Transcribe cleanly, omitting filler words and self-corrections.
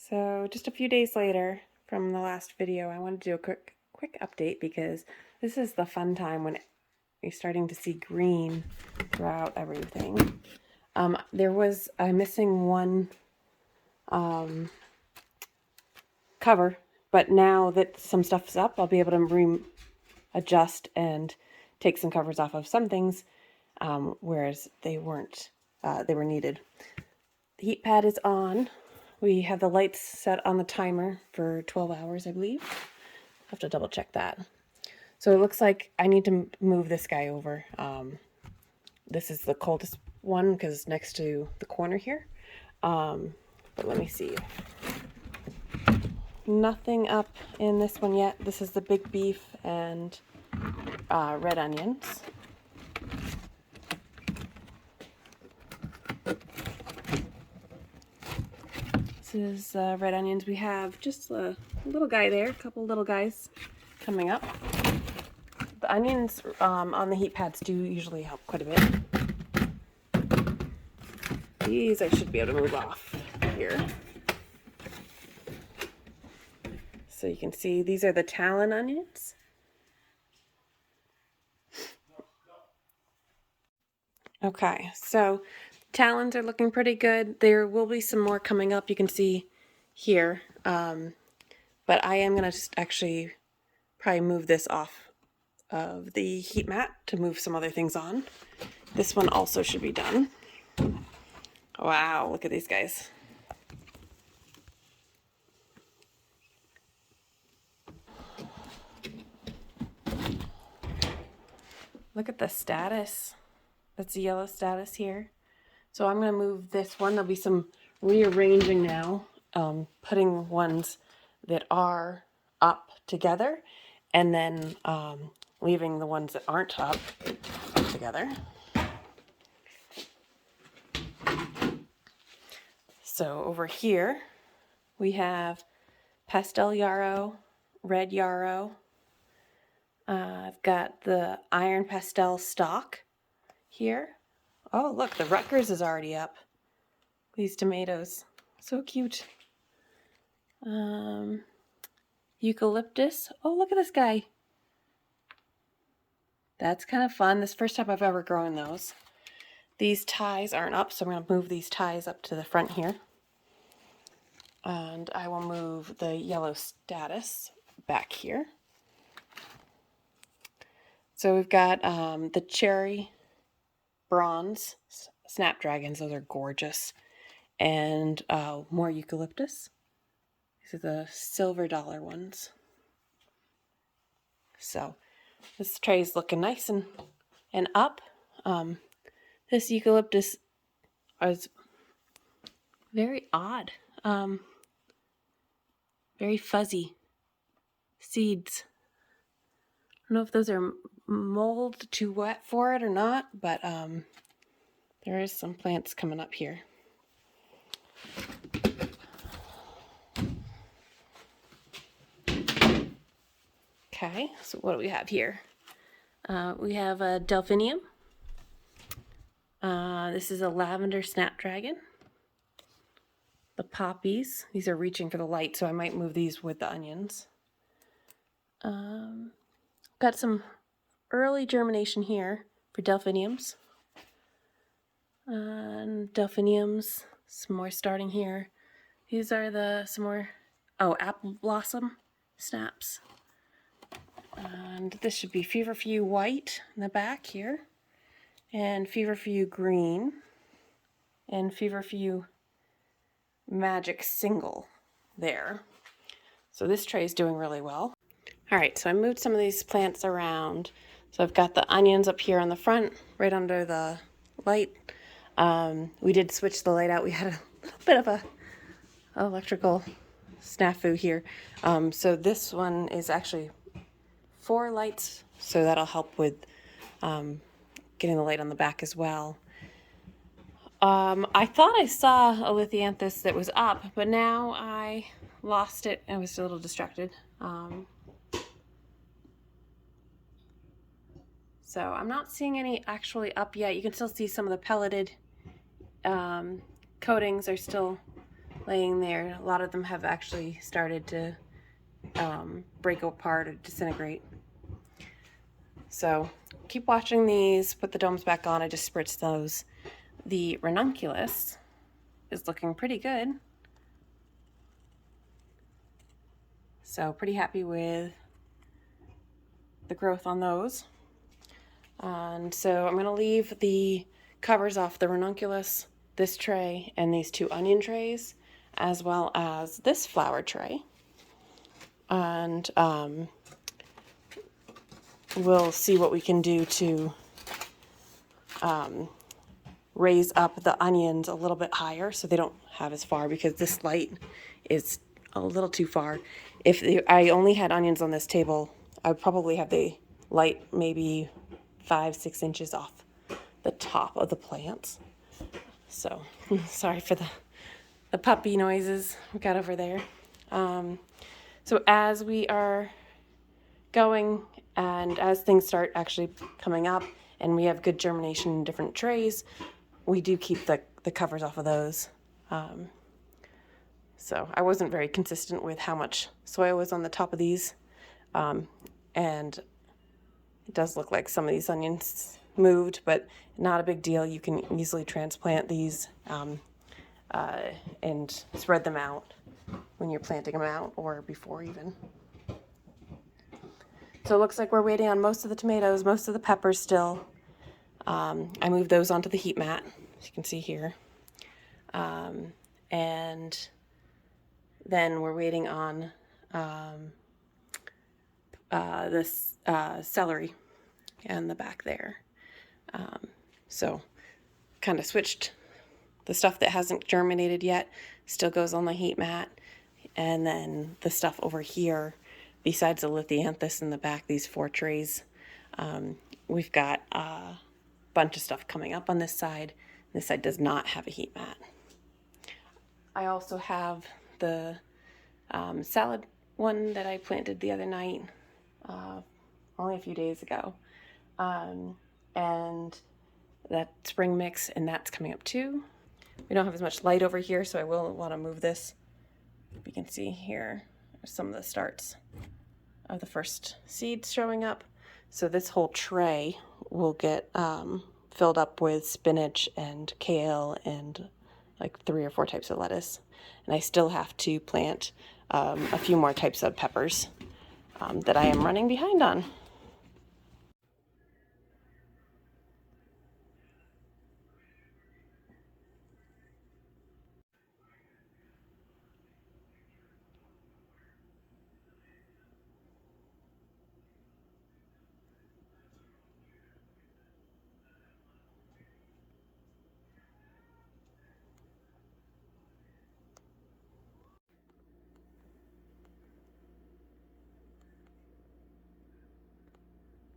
So just a few days later from the last video, I wanted to do a quick update because this is the fun time when you're starting to see green throughout everything. There was missing one cover, but now that some stuff's up, I'll be able to adjust and take some covers off of some things, whereas they weren't. They were needed. The heat pad is on. We have the lights set on the timer for 12 hours, I believe. I'll have to double check that. So it looks like I need to move this guy over. This is the coldest one because it's next to the corner here. But let me see. Nothing up in this one yet. This is the big beef and red onions. This is red onions. We have just a little guy there, a couple little guys coming up. The onions on the heat pads do usually help quite a bit. These I should be able to move off here. So you can see these are the talon onions. Okay, so talons are looking pretty good. There will be some more coming up, you can see here. But I am going to just actually probably move this off of the heat mat to move some other things on. This one also should be done. Wow, look at these guys. Look at the status. That's the yellow status here. So I'm going to move this one. There'll be some rearranging now, putting ones that are up together and then leaving the ones that aren't up together. So over here we have pastel yarrow, red yarrow. I've got the iron pastel stock here. Oh, look, the Rutgers is already up. These tomatoes, so cute. Eucalyptus. Oh, look at this guy. That's kind of fun. This is the first time I've ever grown those. These ties aren't up, so I'm going to move these ties up to the front here. And I will move the yellow status back here. So we've got the cherry bronze snapdragons. Those are gorgeous. And more eucalyptus. These are the silver dollar ones. So this tray is looking nice and up. This eucalyptus is very odd. Very fuzzy seeds. I don't know if those are mold too wet for it or not, but there is some plants coming up here. Okay, so what do we have here? We have a delphinium. This is a lavender snapdragon. The poppies. These are reaching for the light, so I might move these with the onions. Got some early germination here for delphiniums. And delphiniums, some more starting here. These are some more, apple blossom snaps. And this should be feverfew white in the back here. And feverfew green. And feverfew magic single there. So this tray is doing really well. All right, so I moved some of these plants around. So I've got the onions up here on the front, right under the light. We did switch the light out. We had a little bit of a electrical snafu here. So this one is actually 4 lights, so that'll help with getting the light on the back as well. I thought I saw a Lithianthus that was up, but now I lost it. I was a little distracted. So I'm not seeing any actually up yet. You can still see some of the pelleted coatings are still laying there. A lot of them have actually started to break apart or disintegrate. So keep watching these, put the domes back on. I just spritzed those. The ranunculus is looking pretty good. So pretty happy with the growth on those. And so I'm going to leave the covers off the ranunculus, this tray, and these 2 onion trays, as well as this flower tray. And we'll see what we can do to raise up the onions a little bit higher so they don't have as far, because this light is a little too far. If I only had onions on this table, I would probably have the light maybe 5-6 inches off the top of the plants. So sorry for the puppy noises we got over there. So as we are going and as things start actually coming up and we have good germination in different trays, we do keep the covers off of those. So I wasn't very consistent with how much soil was on the top of these. And it does look like some of these onions moved, but not a big deal. You can easily transplant these and spread them out when you're planting them out, or before even. So it looks like we're waiting on most of the tomatoes, most of the peppers still. I moved those onto the heat mat, as you can see here. And then we're waiting on this celery in the back there. So kind of switched. The stuff that hasn't germinated yet still goes on the heat mat. And then the stuff over here, besides the lithianthus in the back, these 4 trays, we've got a bunch of stuff coming up on this side. This side does not have a heat mat. I also have the salad one that I planted the other night, only a few days ago. And that spring mix, and that's coming up too. We don't have as much light over here, so I will want to move this. You can see here are some of the starts of the first seeds showing up. So this whole tray will get filled up with spinach and kale and like 3 or 4 types of lettuce. And I still have to plant a few more types of peppers that I am running behind on.